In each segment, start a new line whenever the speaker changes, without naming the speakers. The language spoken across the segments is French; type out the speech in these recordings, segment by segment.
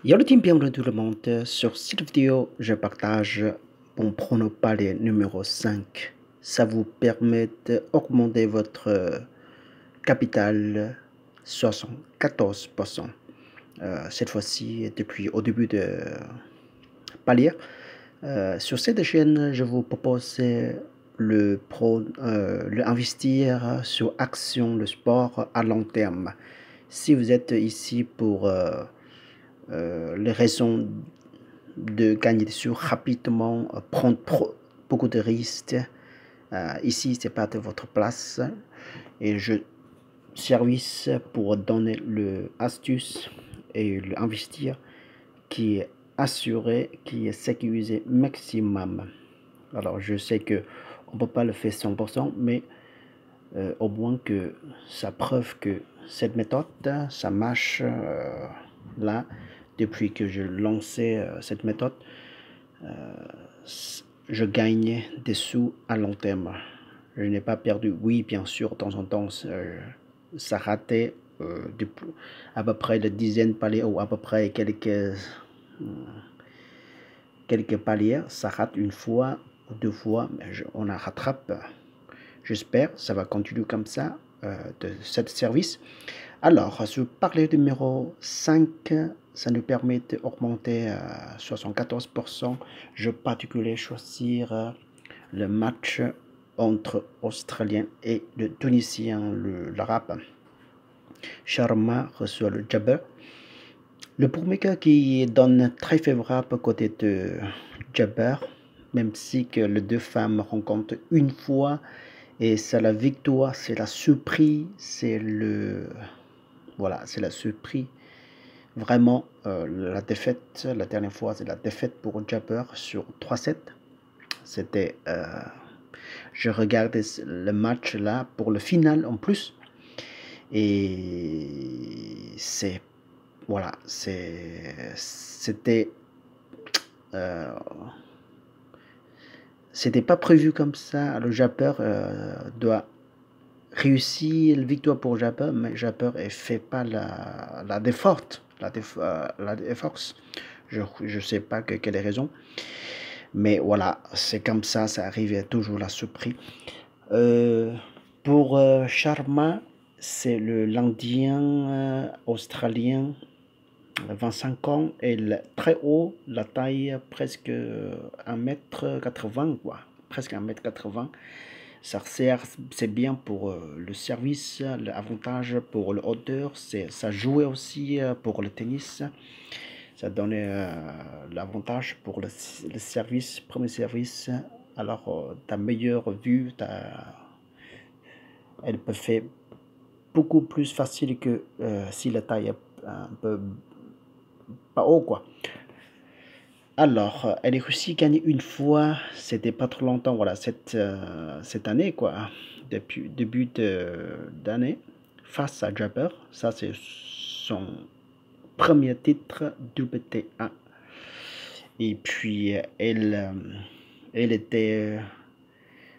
Yo le team, bienvenue tout le monde. Sur cette vidéo, je partage mon palier numéro 5. Ça vous permet d'augmenter votre capital 74%. Cette fois-ci, depuis au début de palier. Sur cette chaîne, je vous propose le investir sur action, le sport à long terme. Si vous êtes ici pour les raisons de gagner des sous rapidement, prendre beaucoup de risques, ici, c'est pas de votre place. Et je service pour donner le astuce et l'investir qui est assuré, qui est sécurisé maximum. Alors, je sais que on peut pas le faire 100%, mais au moins que ça preuve que cette méthode, ça marche là, depuis que je lançais cette méthode, je gagne des sous à long terme. Je n'ai pas perdu. Oui, bien sûr, de temps en temps, ça ratait à peu près de dizaines de paliers ou à peu près quelques paliers. Ça rate une fois ou deux fois, mais on la rattrape. J'espère ça va continuer comme ça de ce service. Alors, sur parler numéro 5, ça nous permet d'augmenter à 74%. Je particulier choisir le match entre Australien et le Tunisien, l'Arabe. Sharma reçoit le Jabber. Le bookmaker qui donne très favorable côté de Jabber, même si que les deux femmes rencontrent une fois et c'est la victoire, c'est la surprise, c'est le voilà, c'est la surprise. Vraiment, la défaite, la dernière fois, c'est la défaite pour Jabber sur 3-7. C'était, je regardais le match là pour le final en plus. Et c'est, voilà, c'était, euh, c'était pas prévu comme ça. Le Jabber doit réussir la victoire pour Jabber, mais Jabber ne fait pas la défaute, la déforce. Je ne sais pas quelle est la raison. Mais voilà, c'est comme ça arrive toujours la surprise. Pour Sharma, c'est le l'Indien australien, 25 ans, et très haut, la taille presque 1,80 m, quoi. Presque 1,80 m. Ça sert, c'est bien pour le service, l'avantage pour le hauteur, ça jouait aussi pour le tennis. Ça donnait l'avantage pour le service, premier service. Alors, ta meilleure vue, elle peut faire beaucoup plus facile que si la taille est un peu pas haut, quoi. Alors, elle est aussi gagnée une fois, c'était pas trop longtemps, voilà, cette année, quoi, depuis début d'année, face à Jabber. Ça, c'est son premier titre WTA. Et puis, elle était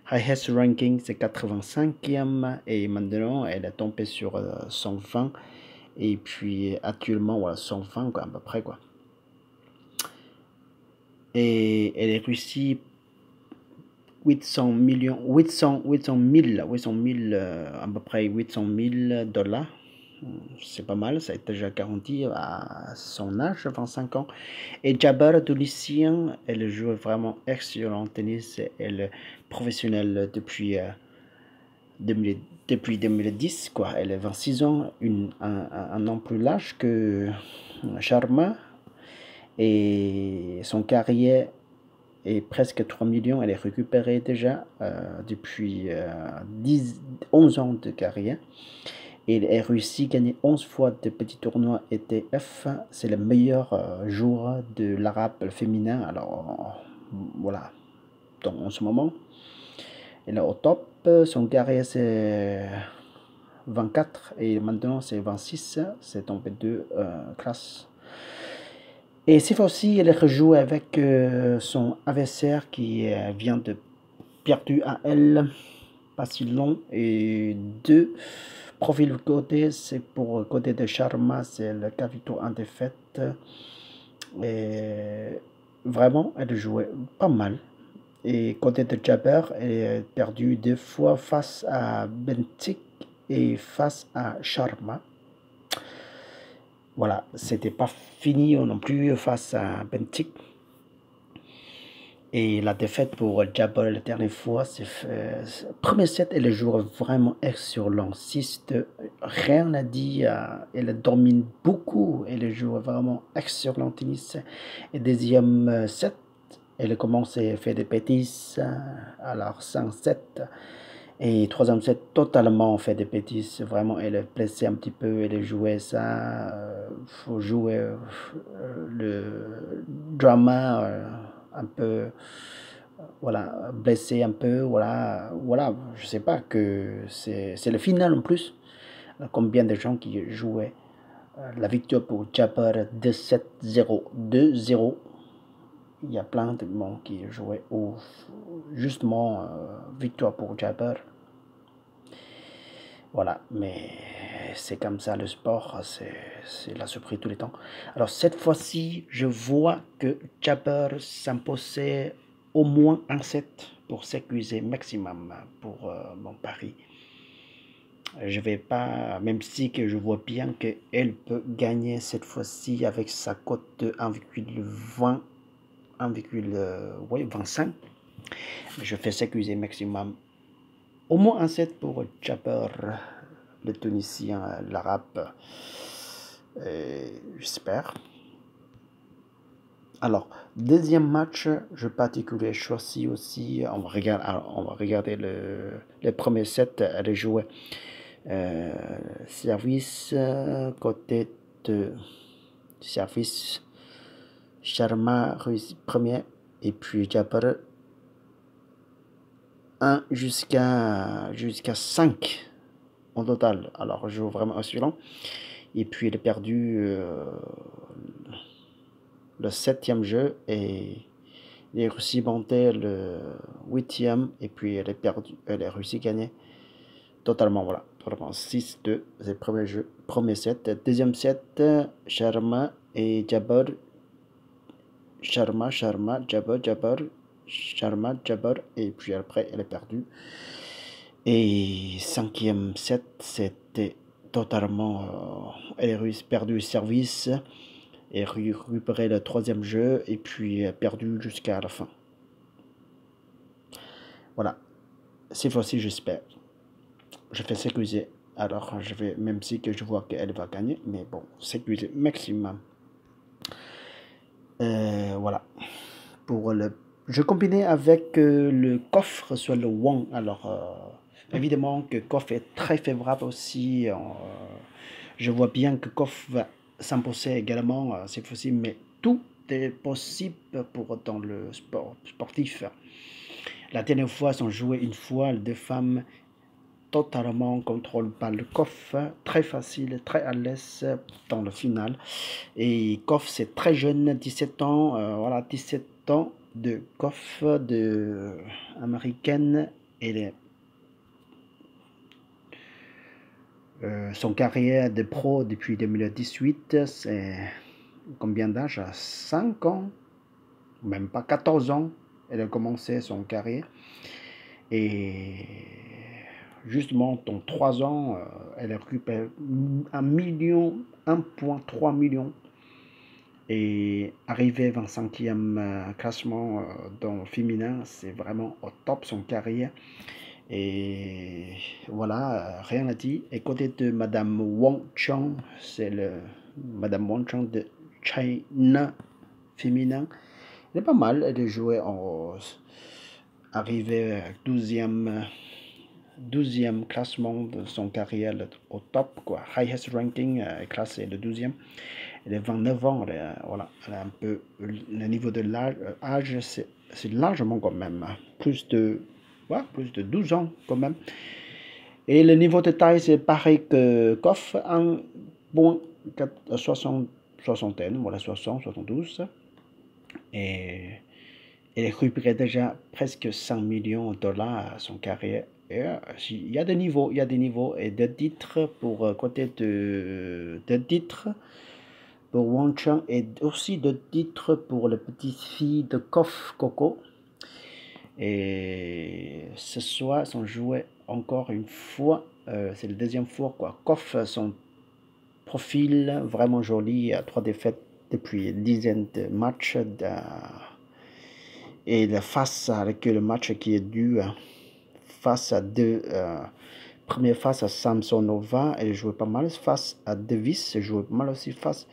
highest ranking, c'est 85e. Et maintenant, elle est tombée sur 120. Et puis, actuellement, voilà, 120, quoi, à peu près, quoi. Et elle est réussi 800 millions, 800 000, à peu près 800 000 $. C'est pas mal, ça a été déjà garanti à son âge, 25 ans. Et Jabber Tunisien, elle joue vraiment excellent tennis. Elle est professionnelle depuis 2010, quoi. Elle est 26 ans, un an plus large que Sharma. Et son carrière est presque 3 millions. Elle est récupérée déjà depuis 11 ans de carrière. Et elle a réussi à gagner 11 fois de petits tournois ETF. C'est le meilleur joueur de l'arabe féminin. Alors, voilà. Donc, en ce moment, elle est au top. Son carrière, c'est 24 et maintenant, c'est 26. C'est tombé deux classes. Et cette fois-ci, elle rejoue avec son adversaire qui vient de perdu à elle, pas si long, et deux profils côté, c'est pour côté de Sharma, c'est le capitaux en défaite. Et vraiment, elle jouait pas mal. Et côté de Jabber, elle a perdu 2 fois face à Bentic et face à Sharma. Voilà, c'était pas fini non plus face à Bentic. Et la défaite pour Jabber la dernière fois, c'est premier set, elle joue vraiment excellent. 6-2, rien à dire. Elle domine beaucoup. Elle joue vraiment excellent tennis. Et deuxième set, elle commence à faire des bêtises. Alors 5-7. Et troisième set, totalement fait des bêtises. Vraiment, elle est blessée un petit peu. Elle jouait ça. Faut jouer le drama un peu, voilà, blessé un peu, voilà, je sais pas que c'est le final en plus. Combien de gens qui jouaient la victoire pour Jabber 2-7-0, 2-0. Il y a plein de monde qui jouaient justement victoire pour Jabber. Voilà, mais c'est comme ça le sport, c'est la surprise tous les temps. Alors cette fois-ci, je vois que Jabber s'imposait au moins un set pour sécuriser maximum pour mon pari. Je vais pas, même si que je vois bien qu'elle peut gagner cette fois-ci avec sa cote de 1,20, 1,25. Je fais sécuriser maximum au moins un set pour Jabber, le Tunisien, l'Arabe, j'espère. Alors, deuxième match, je particulier choisi aussi. On va regarder le premier set. Elle jouait service côté de service. Sharma réussit premier et puis Jabber 1 jusqu'à 5 en total. Alors, je joue vraiment assurant. Et puis, il a perdu le 7e jeu et il a réussi à monter le 8e. Et puis, elle a réussi à gagner totalement. Voilà, totalement 6-2. C'est le premier jeu, premier set. Deuxième set, Sharma et Jabber. Sharma, Jabber, Sharma, Jabber. Et puis après, elle a perdu. Et cinquième set, c'était totalement... elle a perdu le service et récupéré le troisième jeu et puis perdu jusqu'à la fin. Voilà. Cette fois-ci, j'espère. Je fais sécuriser. Alors, je vais, même si que je vois qu'elle va gagner, mais bon, sécuriser maximum. Voilà. Pour le... Je combinais avec le coffre sur le Wang. Alors... évidemment que Koff est très favorable aussi. Je vois bien que Koff va s'imposer également cette fois-ci, mais tout est possible dans le sport sportif. La dernière fois, ils ont joué une fois, les deux femmes totalement contrôlées par le Koff, très facile, très à l'aise dans le final. Et Koff, c'est très jeune, 17 ans, voilà, 17 ans de Koff, de américaine. Et son carrière de pro depuis 2018, c'est combien d'âge? 5 ans, même pas 14 ans, elle a commencé son carrière. Et justement, dans 3 ans, elle a récupéré 1 million, 1,3 million. Et arrivé 25e classement dans le féminin, c'est vraiment au top son carrière. Et voilà, rien à dire. Et côté de Madame Wang Chong, c'est Madame Wang Chong de China féminin. Elle est pas mal, elle est jouée arrivée 12e classement de son carrière au top, quoi. Highest ranking, classée le 12e. Elle est 29 ans, voilà, elle a un peu le niveau de l'âge, c'est largement quand même, plus de 12 ans quand même. Et le niveau de taille, c'est pareil que Koff, un bon 60, voilà, 60, 72. Et il a récupéré déjà presque 100 millions de dollars à son carrière. Et, il y a des niveaux, et des titres pour côté de titres. pour Wang Cheng et aussi de titres pour la petite fille de Kof Coco. Et ce soir, ils ont joué encore une fois. C'est la deuxième fois, quoi. Kof, son profil vraiment joli, 3 défaites depuis une dizaine de matchs. Et face avec le match qui est dû face à première face à Samsonova, elle jouait pas mal. Face à Davis, elle jouait pas mal aussi. Face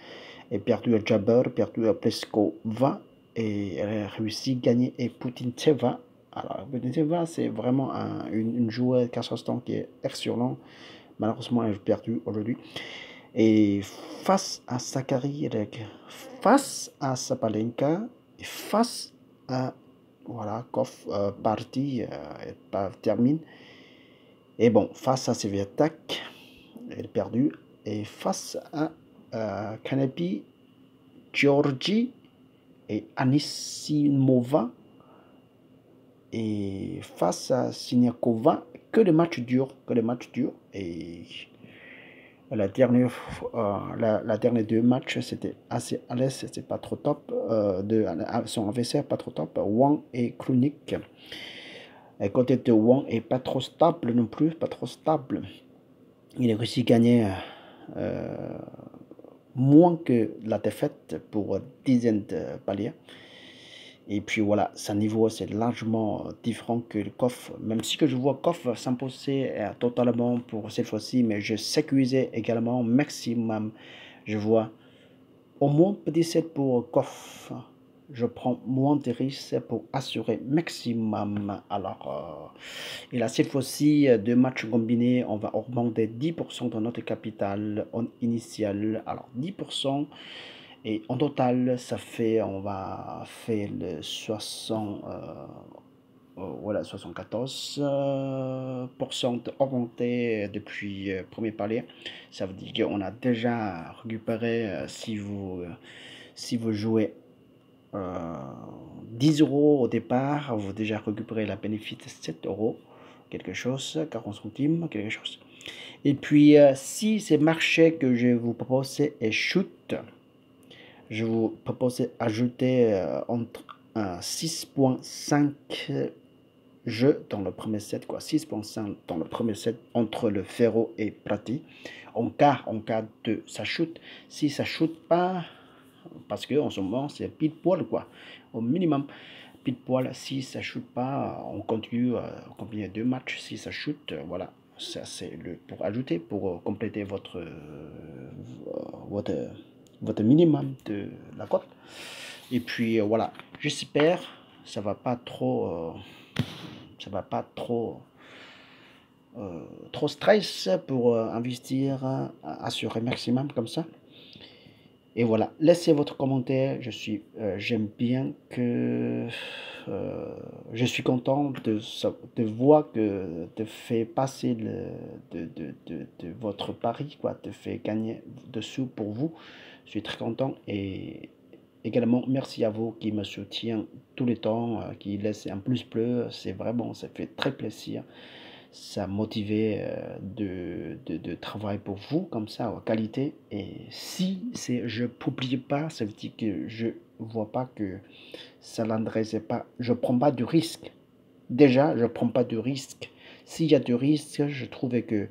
et perdu à Jabber, perdu à Pleskova. Et elle a réussi à gagner et Putintseva. Alors, Putintseva, c'est vraiment une joueuse Kazakhstan qui est excellente. Malheureusement, elle a perdu aujourd'hui. Et face à Sakari, face à Sabalenka, et face à voilà, Kof partie termine. Et bon, face à Sviatek, elle a perdu. Et face à Kanepi, Georgie et Anisimova. Et face à Siniakova, que le match dure, Et la dernière 2 matchs, c'était assez à l'aise, c'était pas trop top. Son adversaire, pas trop top. Wang et Krunik. Et côté de Wang est pas trop stable non plus, pas trop stable. Il a réussi à gagner moins que la défaite pour dizaines de paliers. Et puis voilà, son niveau c'est largement différent que le Kof. Même si que je vois Kof s'imposer totalement pour cette fois-ci, mais je sécurisais également maximum. Je vois au moins petit 7 pour Kof. Je prends moins de risques pour assurer maximum. Alors, et là, cette fois-ci, 2 matchs combinés, on va augmenter 10% de notre capital initial. Alors, 10%. Et en total, ça fait, on va faire le 74% augmenté depuis premier palier. Ça veut dire qu'on a déjà récupéré, si vous jouez 10 euros au départ, vous déjà récupéré la bénéfice de 7 euros, quelque chose, 40 centimes, quelque chose. Et puis, si ces marchés que je vous propose est chute, je vous propose d'ajouter entre 6.5 jeux dans le premier set, 6.5 dans le premier set entre le Ferro et Prati. En cas de ça chute, si ça chute pas, parce que en ce moment c'est pile poil au minimum pile poil. Si ça chute pas, on continue 2 matchs. Si ça chute, voilà, ça c'est pour ajouter, pour compléter votre minimum de la cote. Et puis voilà, j'espère ça va pas trop trop stress pour investir, assurer maximum comme ça. Et voilà, laissez votre commentaire. J'aime bien que je suis content de voir que de fait passer de votre pari, de fait gagner de sous pour vous. Je suis très content et également merci à vous qui me soutient tout le temps, qui laisse un plus bleu. C'est vraiment, ça fait très plaisir. Ça motivé de travailler pour vous comme ça en qualité. Et si je ne publie pas, ça veut dire que je vois pas que ça l'intéresse pas. Je prends pas de risque. Déjà, je prends pas de risque. S'il y a de risque, je trouve que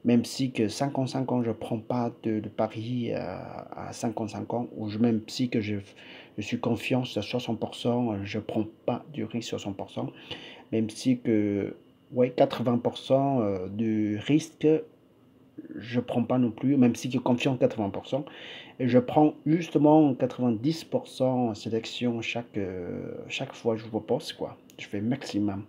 même si que 55 ans, je prends pas de pari à 55 ans, ou même si que je suis confiant à 60%, je prends pas du risque sur 100%, même si que 80% du risque, je prends pas non plus, même si je suis confiant 80%, et je prends justement 90% sélection chaque fois que je propose, Je fais maximum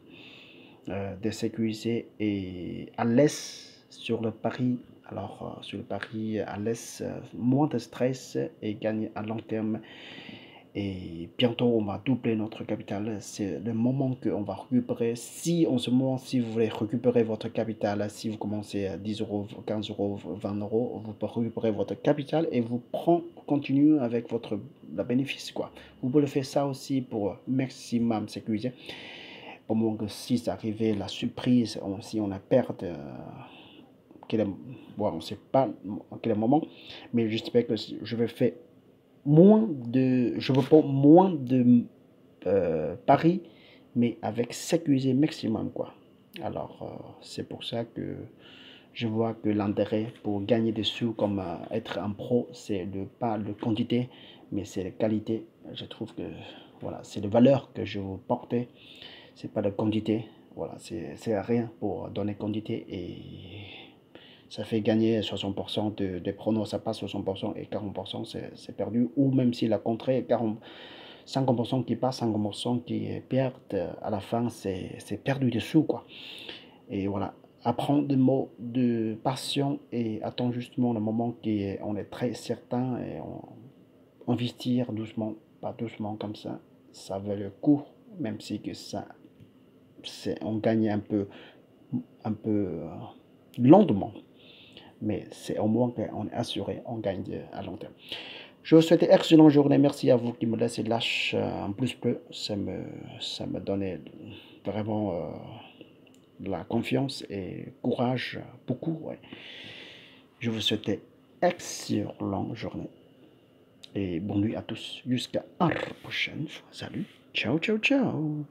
de sécuriser et à l'aise sur le pari. Alors, sur le pari, à l'aise, moins de stress et gagne à long terme. Et bientôt, on va doubler notre capital. C'est le moment qu'on va récupérer. Si en ce moment, si vous voulez récupérer votre capital, si vous commencez à 10 euros, 15 euros, 20 euros, vous pouvez récupérer votre capital et vous continuez avec la bénéfice, Vous pouvez faire ça aussi pour maximum sécuriser. Au moins que si ça arrivait la surprise, si on a perdu quel, bon, on ne sait pas en quel moment, mais j'espère que je vais faire moins de, je veux pas moins de paris, mais avec sécurité maximum, quoi. Alors, c'est pour ça que je vois que l'intérêt pour gagner des sous comme être un pro, c'est pas la quantité, mais c'est la qualité. Je trouve que voilà, c'est les valeurs que je vous portais, c'est pas la quantité. Voilà, c'est rien pour donner quantité et ça fait gagner 60% des pronos, ça passe 60% et 40% c'est perdu. Ou même si la contrée 50% qui passe, 50% qui perd, à la fin c'est perdu des sous, quoi. Et voilà, apprendre des mots de passion et attendre justement le moment qu'on est très certain et on investir doucement, pas doucement comme ça vaut le coup, même si que ça, on gagne un peu lentement, mais c'est au moins qu'on est assuré, on gagne à long terme. Je vous souhaite une excellente journée. Merci à vous qui me laissez lâche un plus peu. Ça me donnait vraiment de la confiance et courage, beaucoup. Ouais. Je vous souhaite une excellente journée et bonne nuit à tous. Jusqu'à la prochaine fois. Salut. Ciao, ciao, ciao.